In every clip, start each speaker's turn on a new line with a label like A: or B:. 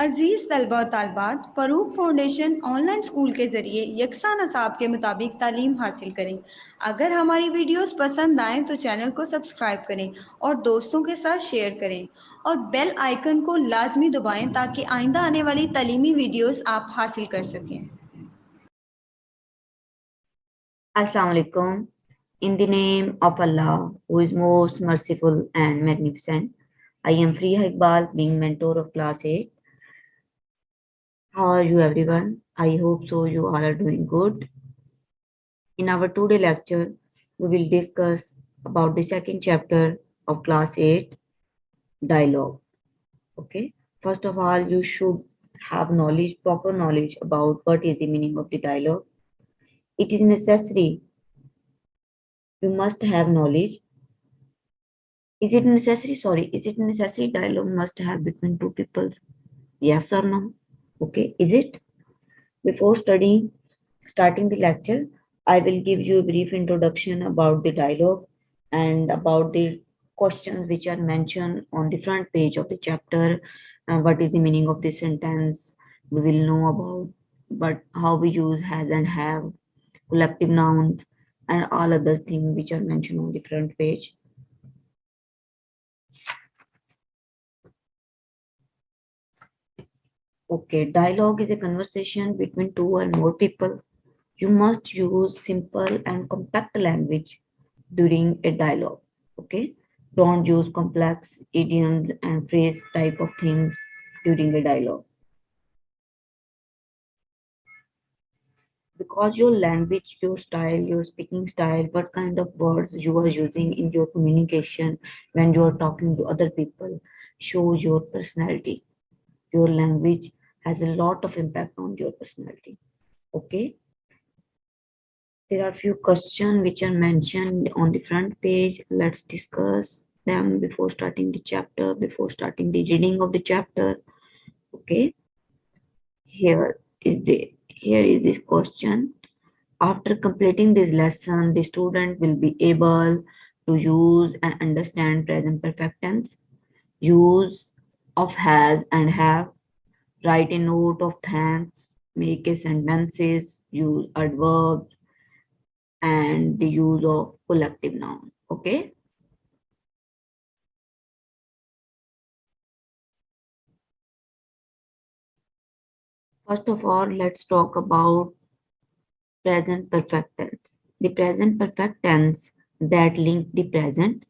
A: अजीज तलबा और तालबात, Farooq foundation online school के ज़रिए यकसा नसाब के मुताबिक तालीम हासिल करें। अगर हमारी वीडियोस पसंद आएँ तो चैनल को सब्सक्राइब करें और दोस्तों के साथ शेयर करें और बेल आइकन को लाजमी दबाएं ताकि आइंदा आने वाली तालीमी वीडियोस आप हासिल कर सकें।
B: Assalamu alaikum. In the name of Allah, who is most merciful and magnificent, I am Priya Iqbal, being mentor of class 8. How are you, everyone? I hope so. You all are doing good. In our today lecture, we will discuss about the second chapter of class 8, dialogue. Okay. First of all, you should have knowledge, proper knowledge about what is the meaning of the dialogue. It is necessary. You must have knowledge. Is it necessary? Sorry, is it necessary dialogue must have between two people? Yes or no? Okay, is it? Before starting the lecture, I will give you a brief introduction about the dialogue and about the questions which are mentioned on the front page of the chapter. What is the meaning of the sentence? We will know about how we use has and have, collective nouns, and all other things which are mentioned on the front page. Okay, dialogue is a conversation between two or more people. You must use simple and compact language during a dialogue. Okay, don't use complex idioms and phrase type of things during a dialogue. Because your language, your style, your speaking style, what kind of words you are using in your communication when you are talking to other people shows your personality. Your language has a lot of impact on your personality. Okay. There are few questions which are mentioned on the front page. Let's discuss them before starting the chapter, before starting the reading of the chapter. Okay. Here is this question. After completing this lesson, the student will be able to use and understand present perfect tense, use of has and have, write a note of thanks, make a sentences, use adverbs, and the use of collective noun. Okay. First of all, let's talk about present perfect tense. The present perfect tense that link the present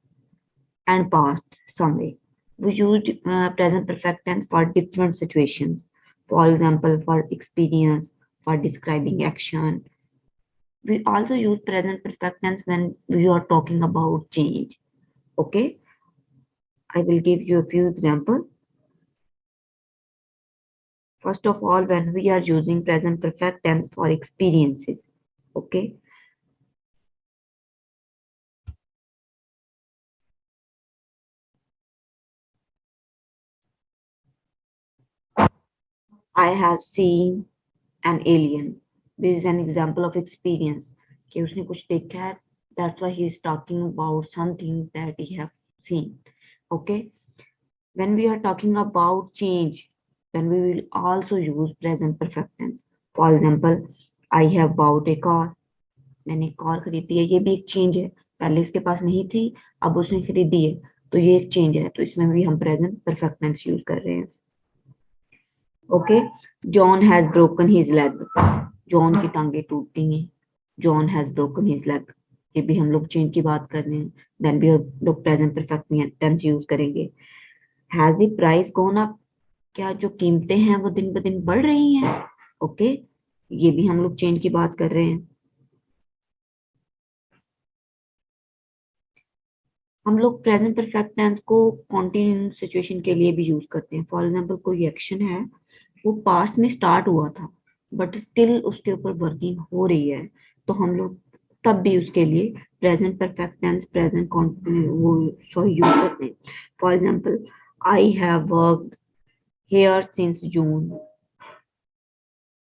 B: and past some way. We used present perfect tense for different situations. For example, for experience, for describing action. We also use present perfect tense when we are talking about change. Okay. I will give you a few examples. First of all, when we are using present perfect tense for experiences, okay, I have seen an alien. This is an example of experience. कि उसने कुछ देखा है, that's why he is talking about something that he have seen. Okay, when we are talking about change, then we will also use present perfect tense. For example, I have bought a car. मैंने car खरीदी है, ये भी एक change है. पहले इसके पास नहीं थी, अब उसने खरीदी है, तो ये एक चेंज है. तो इसमें भी हम प्रेजेंट परफेक्ट टेंस यूज कर रहे हैं. Okay. John has broken his leg. John की टांगे टूट गई हैं. John has broken his leg. ये भी हम लोग चेंज की बात कर रहे हैं. देन भी हम लोग प्रेजेंट परफेक्ट टेंस यूज करेंगे. Has the price gone up. क्या जो कीमतें हैं वो दिन ब दिन बढ़ रही हैं. ओके. ये भी हम लोग चेंज की बात कर रहे हैं. हम लोग प्रेजेंट परफेक्ट टेंस को कॉन्टिन्यूस सिचुएशन के लिए भी यूज करते हैं. फॉर एग्जांपल, कोई एक्शन है, वो पास्ट में स्टार्ट हुआ था बट स्टिल उसके ऊपर वर्किंग हो रही है, तो हम लोग तब भी उसके लिए प्रेजेंट परफेक्ट टेंस प्रेजेंट वो सॉरी यूज करते हैं. For example, I have worked here since June.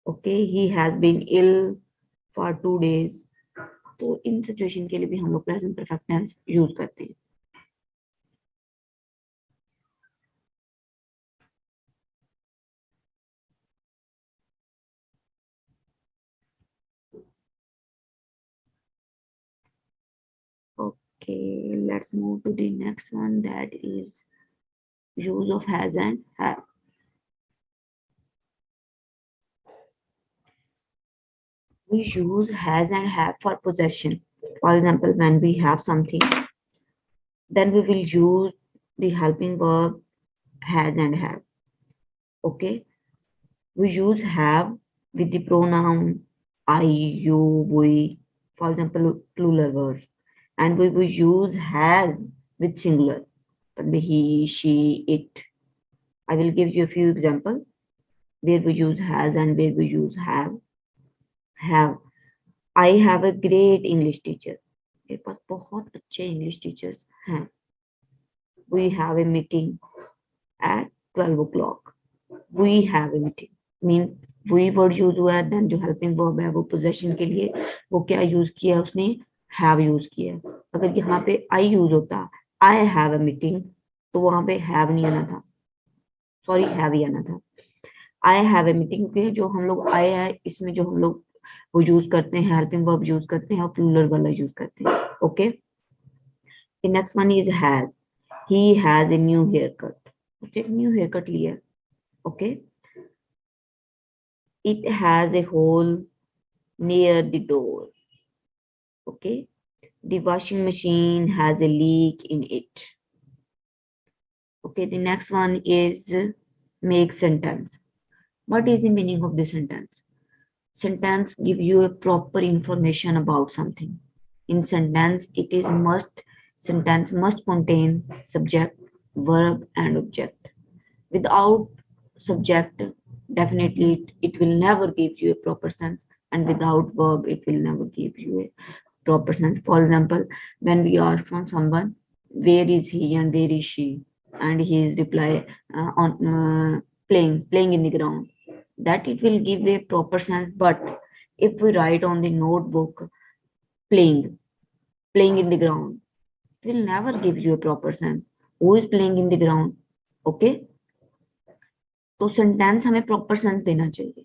B: Okay. He has been ill for 2 days. तो इन सिचुएशन के लिए भी हम लोग प्रेजेंट परफेक्ट टेंस यूज करते हैं. Okay, let's move to the next one, that is use of has and have. We use has and have for possession. For example, when we have something, then we will use the helping verb has and have. Okay, we use have with the pronoun I, you, we, for example, plural verbs, and we will use has with singular, but he, she, it. I will give you a few examples where we use has and where we use have. Have. I have a great English teacher. मेरे पास बहुत अच्छे English teachers हैं. We have a meeting at 12 o'clock. We have a meeting. Mean we word use हुआ है, then जो helping verb है वो possession के लिए वो क्या यूज किया उसने, have यूज किया. अगर यहाँ पे I यूज होता, I have a meeting, तो वहां पे have नहीं आना था, सॉरी have ही आना था. I have a meeting के जो हम लोग I है इसमें जो हम लोग वो यूज करते हैं, हेल्पिंग वर्ब यूज करते हैं और प्लूरल वाला यूज करते हैं. Okay, the next one is has. He has a new haircut. उसने एक न्यू हेयर कट लिया. Okay, it has a hole near the door. Okay, the washing machine has a leak in it. Okay, the next one is make sentence. What is the meaning of the sentence? Sentence give you a proper information about something. In sentence, sentence must contain subject, verb, and object. Without subject, definitely it will never give you a proper sense, and without verb, it will never give you a proper sense. For example, when we ask from someone, where is he and where is she, and he is reply on playing in the ground, that it will give a proper sense. But if we write on the notebook playing in the ground, it will never give you a proper sense. Who is playing in the ground? Okay, तो sentence हमें proper sense देना चाहिए.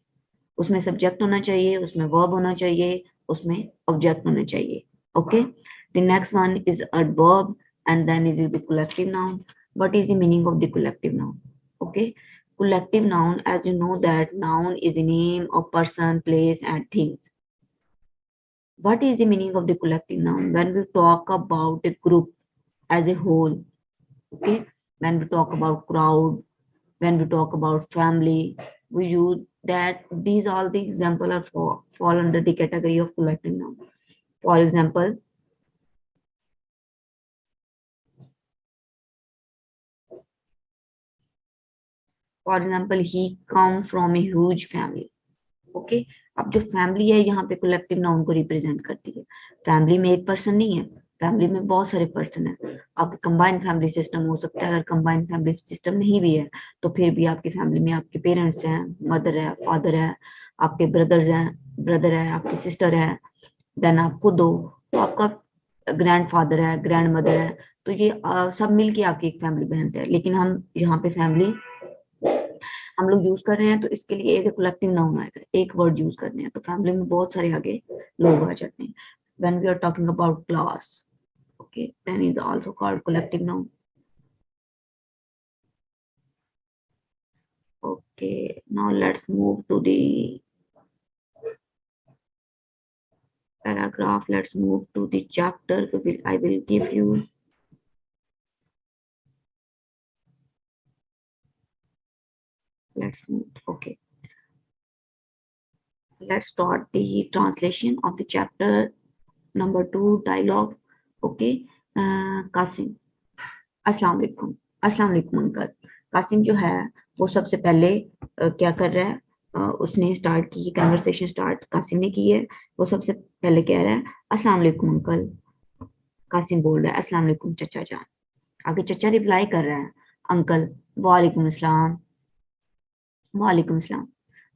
B: उसमें subject होना चाहिए, उसमें verb होना चाहिए, उसमें ऑब्जेक्ट होना चाहिए. Okay, the next one is adverb and then is the collective noun. What is the meaning of the collective noun? Okay, collective noun, as you know that noun is the name of person, place, and things. What is the meaning of the collective noun? When we talk about a group as a whole, okay, when we talk about crowd, when we talk about family, we use that. These all the example are fall under the category of collective noun. For example, he come from a huge family. Okay, अब जो family है यहाँ पे collective noun को represent करती है. Family में एक पर्सन नहीं है, फैमिली में बहुत सारे पर्सन है. आपके कंबाइंड फैमिली सिस्टम हो सकता है. अगर कंबाइंड फैमिली सिस्टम नहीं भी है तो फिर भी आपकी फैमिली में आपके पेरेंट्स हैं, मदर है, फादर है, आपके ब्रदर है, आपकी सिस्टर है, देन आप खुद हो, तो आपका ग्रैंडफादर है, ग्रैंड मदर है. तो ये सब मिलके आपकी एक फैमिली बनते हैं. लेकिन हम यहाँ पे फैमिली हम लोग यूज कर रहे हैं तो इसके लिए एक कलेक्टिव नाउन आएगा, एक वर्ड यूज करने हैं, तो फैमिली में बहुत सारे आगे लोग आ जाते हैं. When we are talking about class, okay, then is also called collective noun. Okay, now let's move to the paragraph. Let's move to the chapter. I will give you. Let's move. Okay, let's start the translation of the chapter number 2 dialogue. Okay, Qasim, अस्सलाम वालेकुम. अस्सलाम वालेकुम uncle. Qasim जो है वो सबसे पहले क्या कर रहा है, उसने स्टार्ट की कन्वर्सेशन स्टार्ट कासिम ने की है. वो सबसे पहले कह रहा है अस्सलाम वालेकुम अंकल. कासिम बोल रहा है अस्सलाम वालेकुम चचा जान. आगे चचा रिप्लाई कर रहा है अंकल वालेकुम अस्सलाम. वालेकुम अस्सलाम.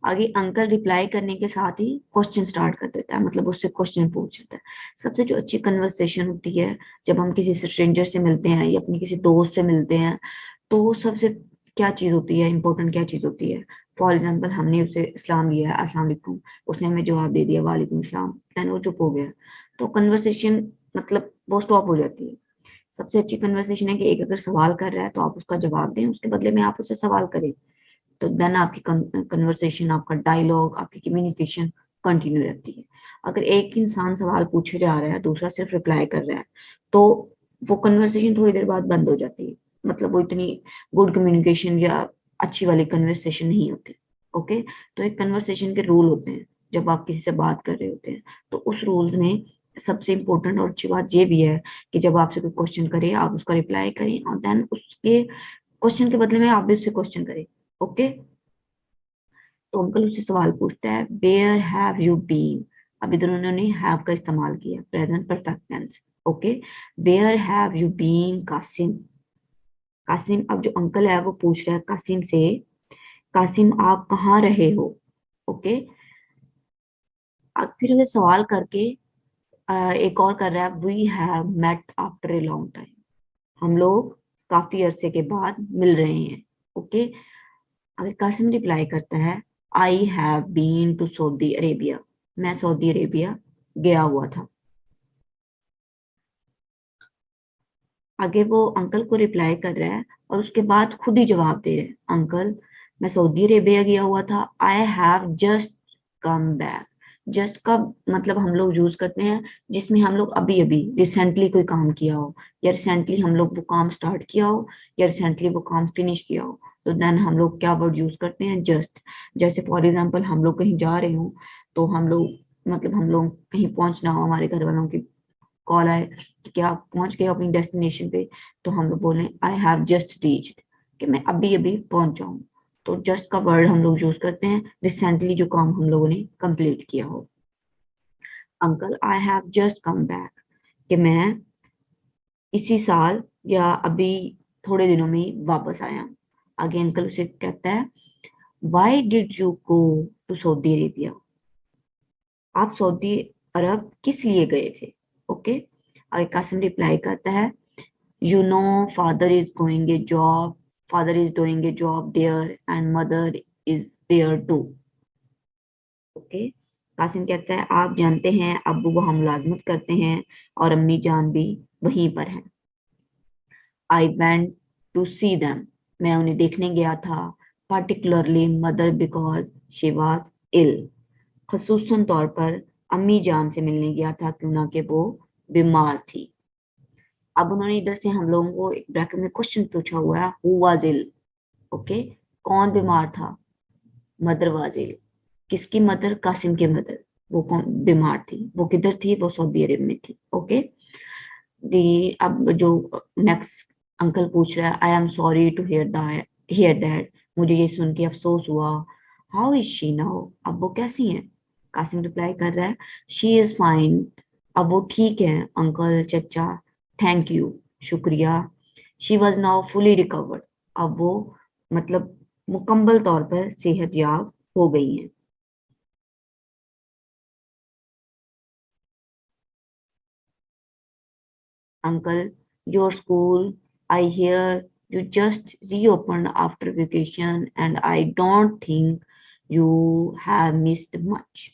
B: आगे अंकल रिप्लाई करने के साथ ही क्वेश्चन स्टार्ट कर देता है, मतलब उससे क्वेश्चन पूछ लेता है. सबसे जो अच्छी कन्वर्सेशन होती है जब हम किसी स्ट्रेंजर से मिलते हैं या अपने किसी दोस्त से मिलते हैं, तो सबसे क्या चीज होती है, इंपॉर्टेंट क्या चीज होती है. फॉर एग्जाम्पल, हमने उसे इस्लाम दिया है अस्सलाम वालेकुम, उसने हमें जवाब दे दिया वालेकुम अस्सलाम, देन वो चुप हो गया. तो कन्वर्सेशन मतलब वो स्टॉप हो जाती है। सबसे अच्छी कन्वर्सेशन है कि एक अगर सवाल कर रहा है तो आप उसका जवाब दें, उसके बदले में आप उससे सवाल करें, तो देन आपकी कन्वर्सेशन, आपका डायलॉग, आपकी कम्युनिकेशन कंटिन्यू रहती है। अगर एक इंसान सवाल पूछे जा रहा है, दूसरा सिर्फ रिप्लाई कर रहा है, तो वो कन्वर्सेशन थोड़ी देर बाद बंद हो जाती है। मतलब वो इतनी गुड कम्युनिकेशन या अच्छी वाली कन्वर्सेशन नहीं होती। ओके, तो एक कन्वर्सेशन के रूल होते हैं जब आप किसी से बात कर रहे होते हैं। तो उस रूल में सबसे इम्पोर्टेंट और अच्छी बात ये भी है कि जब आपसे कोई क्वेश्चन करे, आप उसका रिप्लाई करें, और देन उसके क्वेश्चन के बदले में आप भी उससे क्वेश्चन करें। ओके, तो अंकल उससे सवाल पूछता है, वेयर हैव यू बीन। अब इधर उन्होंने हैव का इस्तेमाल किया, present perfect tense. Okay, where have you been Qasim. Qasim, अब जो अंकल है वो पूछ रहा है कासिम से, कासिम आप कहाँ रहे हो। ओके, अब फिर वो सवाल करके एक और कर रहा है, we have met after a long time. हम लोग काफी अरसे के बाद मिल रहे हैं। ओके, अगर कासिम रिप्लाई करता है, I have been to Saudi Arabia, मैं सऊदी अरेबिया गया हुआ था। आगे वो अंकल को रिप्लाई कर रहा है और उसके बाद खुद ही जवाब दे रहे हैं, अंकल मैं सऊदी अरेबिया गया हुआ था, I have just come back. Just का मतलब हम लोग यूज करते हैं जिसमें हम लोग अभी अभी रिसेंटली कोई काम किया हो, या रिसेंटली हम लोग वो काम स्टार्ट किया हो, या रिसेंटली वो काम फिनिश किया हो, तो देन हम लोग क्या वर्ड यूज करते हैं, जस्ट। जैसे फॉर एग्जाम्पल हम लोग कहीं जा रहे हो, तो हम लोग मतलब हम लोग कहीं पहुंचना हो, हमारे घर वालों की कॉल आए कि क्या आप पहुंच गए अपनी डेस्टिनेशन पे, तो हम लोग बोले आई हैव जस्ट रीच्ड, कि मैं अभी अभी पहुंचा हूँ। तो जस्ट का वर्ड हम लोग यूज करते हैं रिसेंटली जो काम हम लोगों ने कंप्लीट किया हो। Uncle I have just come back, कि मैं इसी साल या अभी थोड़े दिनों में ही वापस आया हूँ। आगे अंकल उसे कहता है, why did you go to Saudi Arabia. आप सऊदी अरब किस लिए गए थे। ओके, आगे कासिम रिप्लाई करता है, you know father is going a job father is doing a job there and mother is there too. ओके, कासिम कहता है, आप जानते हैं अब्बू वहाँ मुलाजमत करते हैं और अम्मी जान भी वहीं पर हैं। I went to see them, मैं उन्हें देखने गया था, particularly mother because she was ill, खसूसन तौर पर अम्मी जान से मिलने गया था क्यों ना कि वो बीमार थी। अब उन्होंने इधर से हम लोगों को एक ब्रैकेट में क्वेश्चन पूछा हुआ है, हु वाज इल। ओके, कौन बीमार था, मदर वाज इल। किसकी मदर, कासिम की मदर। वो कौन बीमार थी, वो किधर थी, वो सऊदी अरब में थी। ओके, दी अब जो नेक्स्ट अंकल पूछ रहा है, I am sorry to hear that, मुझे ये सुन के अफसोस हुआ। हाउ इज शी नाउ, अब वो कैसी हैं। कासिम रिप्लाई कर रहा है, शी इज फाइन, अब वो ठीक है अंकल चचा, थैंक यू, शुक्रिया। She was now fully recovered, अब वो मतलब मुकम्मल तौर पर सेहतयाब हो गई हैं। Uncle, your school, I hear you just reopened after vacation and I don't think you have missed much.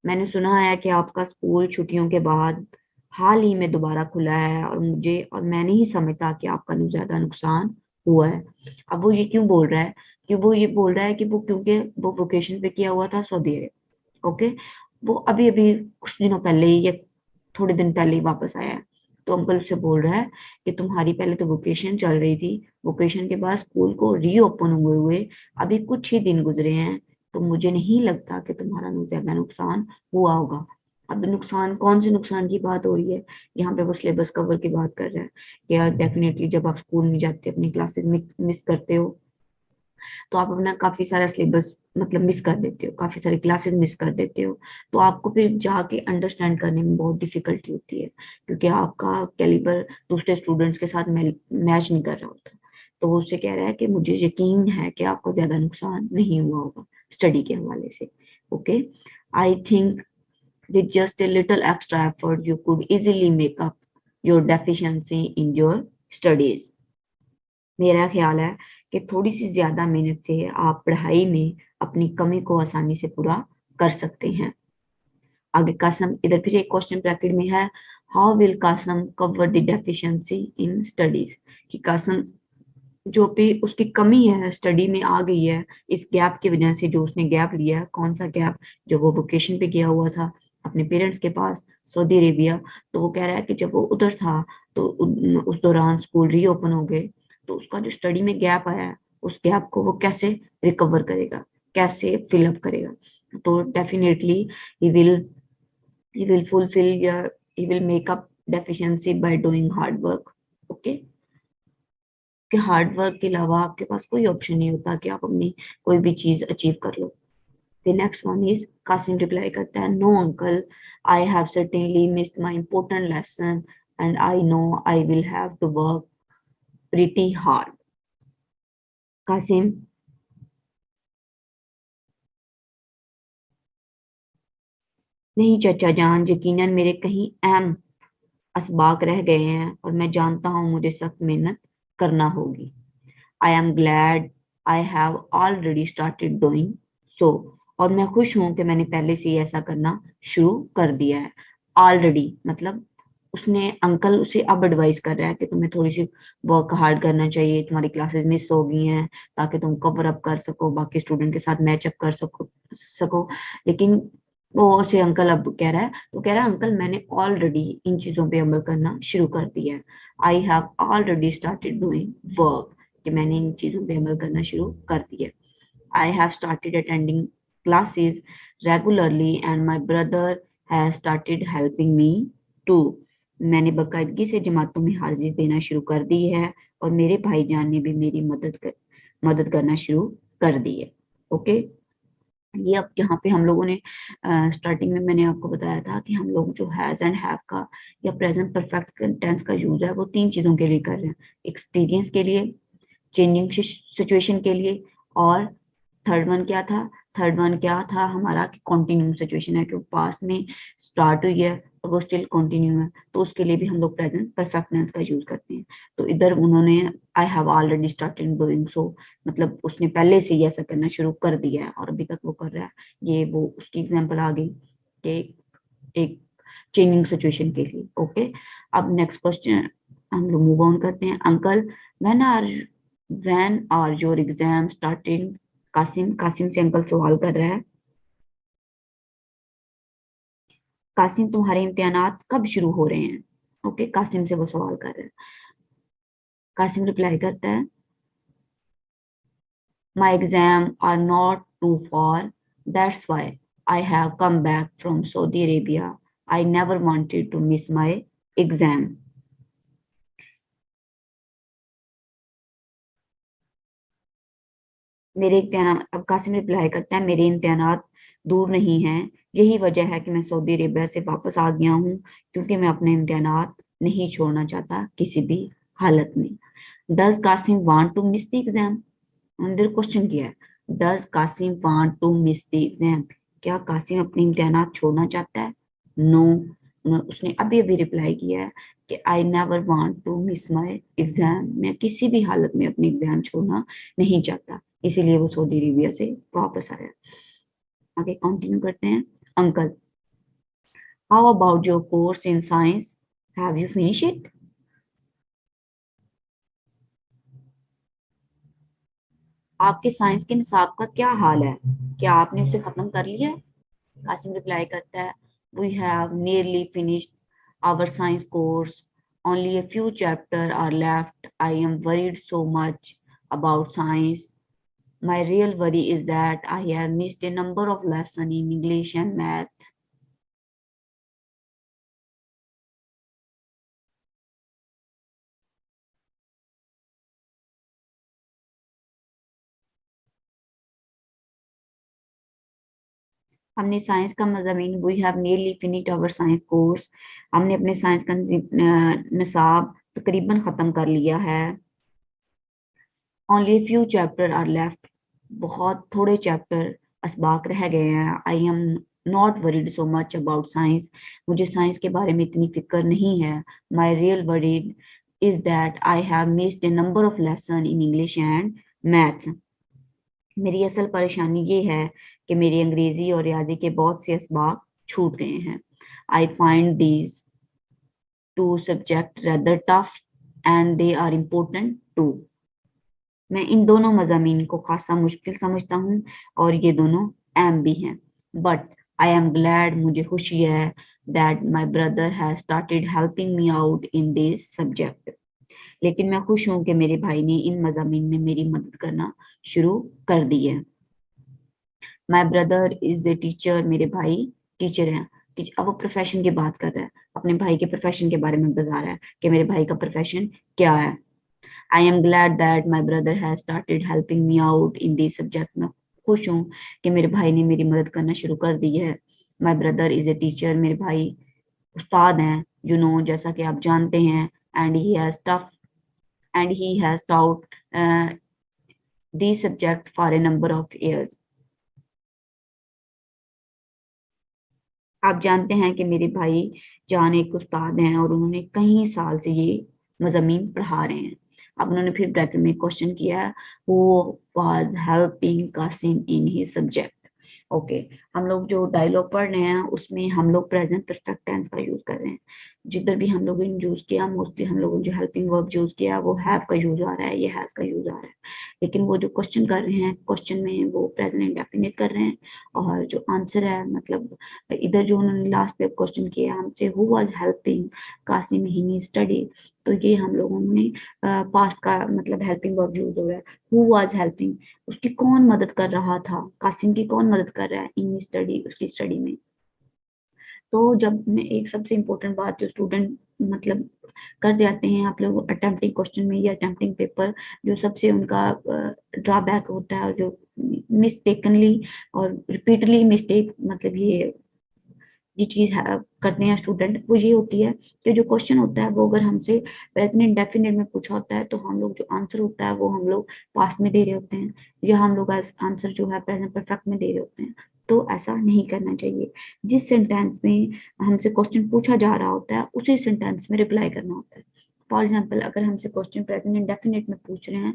B: मैंने सुना है कि आपका स्कूल छुट्टियों के बाद हाल ही में दोबारा खुला है, और मैं नहीं समझता कि आपका ज्यादा नुकसान हुआ है। अब वो ये क्यों बोल रहा है, कि वो ये बोल रहा है कि वो क्योंकि वो वेकेशन पे किया हुआ था सऊदी अरब। ओके, वो अभी अभी कुछ दिनों पहले ही या थोड़े दिन पहले ही वापस आया है। तो अंकल उससे बोल रहा है कि तुम्हारी पहले तो वेकेशन चल रही थी, वेकेशन के बाद स्कूल को रीओपन हुए हुए अभी कुछ ही दिन गुजरे हैं, तो मुझे नहीं लगता कि तुम्हारा ज्यादा नुकसान हुआ होगा। अब नुकसान, कौन से नुकसान की बात हो रही है, यहाँ पे वो सिलेबस कवर की बात कर रहा है कि यार डेफिनेटली जब आप स्कूल में जाते अपनी क्लासेस मिस करते हो, तो आप अपना काफी सारा सिलेबस मतलब मिस कर देते हो, काफी सारी क्लासेस मिस कर देते हो, तो आपको फिर जाके अंडरस्टैंड करने में बहुत डिफिकल्टी होती है, क्योंकि आपका कैलिबर दूसरे स्टूडेंट्स के साथ मैच नहीं कर रहा होता। तो वो उससे कह रहा है कि मुझे यकीन है कि आपको ज्यादा नुकसान नहीं हुआ होगा स्टडी के हवाले से। Okay, I think with just a little extra effort you could easily make up your deficiency in your studies. मेरा ख्याल है कि थोड़ी सी ज्यादा मेहनत से आप पढ़ाई में अपनी कमी को आसानी से पूरा कर सकते हैं। आगे कासम, इधर फिर एक क्वेश्चन ब्रैकेट में है, how will Qasim cover the deficiency in studies, कि कासम जो भी उसकी कमी है स्टडी में आ गई है इस गैप की वजह से, जो उसने गैप लिया है, कौन सा गैप, जो वो वोकेशन पे गया हुआ था अपने पेरेंट्स के पास सऊदी अरेबिया, तो वो कह रहा है कि जब वो उधर था तो उस दौरान स्कूल रीओपन हो गए, तो उसका जो स्टडी में गैप आया है उस गैप को वो कैसे रिकवर करेगा, कैसे फिलअप करेगा। तो definitely he will he will fulfill your he will make up deficiency by doing hard work। Okay, कि हार्ड वर्क के अलावा आपके पास कोई ऑप्शन नहीं होता कि आप अपनी कोई भी चीज अचीव कर लो। The next one is, Qasim reply करता है, no uncle, I have certainly missed my important lesson and I know I will have to work pretty hard. Qasim, नहीं चाचा जान, यकीनन मेरे कहीं अहम असबाक रह गए हैं और मैं जानता हूँ मुझे सख्त मेहनत करना होगी। I am glad I have already started doing so, और मैं खुश हूं कि मैंने पहले से ही ऐसा करना शुरू कर दिया है। ऑलरेडी मतलब उसने, अंकल उसे अब एडवाइस कर रहा है कि तुम्हें थोड़ी सी वर्क हार्ड करना चाहिए, तुम्हारी क्लासेस मिस हो गई हैं, ताकि तुम कवर अप कर सको, बाकी स्टूडेंट के साथ मैच अप कर सको। लेकिन वो उसे अंकल अब कह रहा है, तो कह रहा है अंकल मैंने ऑलरेडी इन चीजों पे अमल करना शुरू कर दिया है। I have already started doing work, कि मैंने इन चीजों पे अमल करना शुरू कर दिया। I have started attending classes regularly and my brother has started helping me too, मैंने बाकायदगी से जमातों में हाजिरी देना शुरू कर दी है और मेरे भाईजान ने भी मेरी मदद करना शुरू कर दी है। ओके, ये अब यहाँ पे हम लोगों ने स्टार्टिंग में मैंने आपको बताया था कि हम लोग जो हैज एंड हैव का या प्रेजेंट परफेक्ट टेंस का यूज है वो तीन चीजों के लिए कर रहे हैं, एक्सपीरियंस के लिए, चेंजिंग सिचुएशन के लिए, और थर्ड वन क्या था, थर्ड वन क्या था हमारा कि कॉन्टिन्यू सिचुएशन है, कि पास्ट में स्टार्ट हुई है और वो स्टिल कंटिन्यू है, तो उसके लिए भी हम लोग प्रेजेंट परफेक्ट टेंस का यूज करते हैं। तो इधर उन्होंने I have already started doing so, मतलब उसने पहले से ही ऐसा करना शुरू कर दिया है और अभी तक वो कर रहा है, ये वो उसकी एग्जांपल आ गई कि एक चेंजिंग सिचुएशन के लिए। ओके, अब नेक्स्ट क्वेश्चन हम लोग मूव ऑन करते हैं। Uncle, when are your exam starting, Qasim, Qasim से अंकल सवाल कर रहा है, कासिम तुम्हारे इम्तिहानात कब शुरू हो रहे हैं। ओके, कासिम से वो सवाल कर रहा है। कासिम रिप्लाई करता है, my exam are not too far, that's why I have come back from Saudi Arabia, I never wanted to miss my exam. मेरे इम्तिहान, अब कासिम रिप्लाई करता है, मेरे इम्तिहानात दूर नहीं हैं, यही वजह है कि मैं सऊदी अरेबिया से वापस आ गया हूँ, क्योंकि मैं अपने इम्तिहानात नहीं छोड़ना चाहता किसी भी हालत में। Does Qasim want to miss the exam, अंदर क्वेश्चन किया है, does Qasim want to miss the exam, क्या कासिम अपने इम्तिहानात छोड़ना चाहता है। नो, उसने अभी अभी रिप्लाई किया है कि I never want to miss my exam, मैं किसी भी हालत में अपने एग्जाम छोड़ना नहीं चाहता, इसीलिए वो सऊदी अरेबिया से वापस आया। आगे कंटिन्यू करते हैं। Uncle, how about your course in science, have you finish it. आपके साइंस के निसाब का क्या हाल है, क्या आपने उसे खत्म कर लिया है। कासिम रिप्लाई करता है, we have nearly finished our science course, only a few chapters are left, I am worried so much about science, my real worry is that I have missed a number of lessons in English and math। हमने science का मज़ामीन, we have nearly finished our science course, हमने अपने science का निसाब तकरीबन ख़त्म कर लिया है। Only few chapter are left, बहुत थोड़े चैप्टर असबाक रह गए हैं। I am not worried so much about science, मुझे साइंस के बारे में इतनी फिक्र नहीं है। My real worried is that I have missed a number of lesson in English and math, मेरी असल परेशानी ये है कि मेरी अंग्रेजी और रियाजी के बहुत से असबाक छूट गए हैं। I find these two subject rather tough and they are important too. मैं इन दोनों मजामीन को खासा मुश्किल समझता हूँ और ये दोनों अहम भी हैं। बट आई एम ग्लैड, मुझे खुशी है, that my brother has started helping me out in this subject. लेकिन मैं खुश हूँ कि मेरे भाई ने इन मजामीन में मेरी मदद करना शुरू कर दी है। My brother is a teacher, मेरे भाई टीचर हैं। अब वो प्रोफेशन की बात कर रहा है, अपने भाई के प्रोफेशन के बारे में बता रहा है कि मेरे भाई का प्रोफेशन क्या है। I am glad that my brother has started helping me out in this subject. मैं खुश हूँ कि मेरे भाई ने मेरी मदद करना शुरू कर दी है। My brother is a teacher, मेरे भाई उस्ताद हैं, जैसा कि आप जानते हैं। And he has tough and he has taught this subject for a number of years। आप जानते हैं कि मेरे भाई जान एक उस्ताद हैं और उन्होंने कई साल से ये मज़ामीन पढ़ा रहे हैं। अब उन्होंने फिर ब्रैकेट में क्वेश्चन किया, who was helping Qasim in his subject. Okay, हम लोग जो डायलॉग पढ़ रहे हैं उसमें हम लोग प्रेजेंट परफेक्ट टेंस का यूज कर रहे हैं। जिधर भी हम लोगों ने यूज किया, मोस्टली हम लोगों ने जो हेल्पिंग वर्ब यूज किया वो हैव का यूज आ रहा है, ये हैज का यूज आ रहा है। लेकिन वो जो क्वेश्चन कर रहे हैं, क्वेश्चन में वो प्रेजेंट इंडेफिनिट कर रहे हैं, और जो आंसर है मतलब इधर जो उन्होंने लास्ट पे क्वेश्चन किया हमसे, who was helping Qasim in study, तो ये हम लोगों ने पास्ट का मतलब हेल्पिंग वर्ब यूज हो रहा है। हु वाज हेल्पिंग, उसकी कौन मदद कर रहा था, कासिम की कौन मदद कर रहा है इन स्टडी, उसकी स्टडी में। तो जब मैं एक सबसे इम्पोर्टेंट बात जो स्टूडेंट मतलब कर जाते हैं, आप लोग अटेम्प्टिंग क्वेश्चन में या अटेम्प्टिंग पेपर, जो सबसे उनका ड्रॉबैक होता है, जो मिस्टेकनली और रिपीटली मिस्टेक मतलब ये चीज करते हैं स्टूडेंट, वो ये होती है कि जो क्वेश्चन होता है वो अगर हमसे प्रेजेंट इंडेफिनिट में पूछा होता है, तो हम लोग जो आंसर होता है वो हम लोग पास्ट में दे रहे होते हैं, या हम लोग आंसर जो है प्रेजेंट परफेक्ट में दे रहे होते हैं। तो ऐसा नहीं करना चाहिए। जिस सेंटेंस में हमसे क्वेश्चन पूछा जा रहा होता है उसी सेंटेंस में रिप्लाई करना होता है। फॉर एग्जाम्पल, अगर हमसे क्वेश्चन प्रेजेंट इंडेफिनिट में पूछ रहे हैं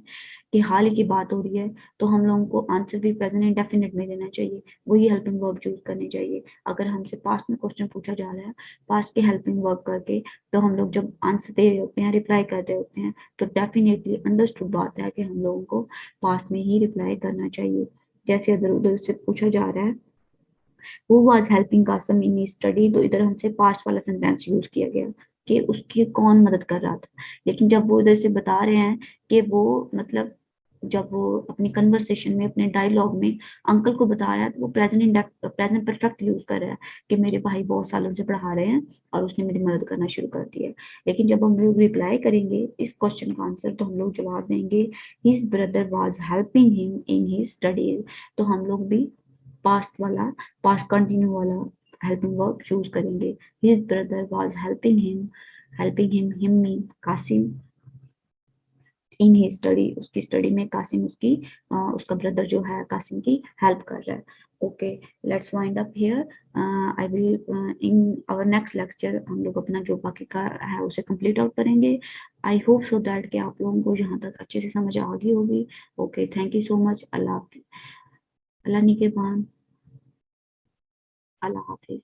B: कि हाल ही की बात हो रही है, तो हम लोगों को आंसर भी प्रेजेंट इंडेफिनिट में देना चाहिए, वही हेल्पिंग वर्ब चूज करनी चाहिए। अगर हमसे पास्ट में क्वेश्चन पूछा जा रहा है, पास्ट के हेल्पिंग वर्ब करके, तो हम लोग जब आंसर दे रहे होते हैं, रिप्लाई कर रहे होते हैं, तो डेफिनेटली अंडरस्टूड बात है कि हम लोगों को पास्ट में ही रिप्लाई करना चाहिए। जैसे अगर उधर से पूछा जा रहा है who was helping Qasim in study, तो इधर हमसे पास्ट वाला सेंटेंस यूज किया गया कि उसकी कौन मदद कर रहा था। लेकिन जब वो इधर से बता रहे हैं कि वो मतलब जब वो अपनी कन्वर्सेशन में, अपने डायलॉग में अंकल को बता रहा है, तो वो प्रेजेंट परफेक्ट यूज कर रहा है कि मेरे भाई बहुत सालों से पढ़ा रहे हैं और उसने मेरी मदद करना शुरू कर दिया है। लेकिन जब हम लोग रिप्लाई करेंगे इस क्वेश्चन का आंसर, तो हम लोग जवाब देंगे his brother was helping him in his studies. तो हम लोग भी पास्ट वाला, पास्ट कंटिन्यू वाला हेल्पिंग वर्ब चूज करेंगे। His brother was helping him him mean Qasim in he study, उसकी स्टडी में कासिम उसका ब्रदर जो है कासिम की हेल्प कर रहा है। Okay, let's wind up here. I will in our next lecture हम लोग अपना जो बाकी का है उसे कंप्लीट आउट करेंगे। आई होप सो दैट कि आप लोगों को यहाँ तक अच्छे से समझ आ गई होगी। Okay, thank you so much. Allah निगहबान, अल्लाह हाफिज।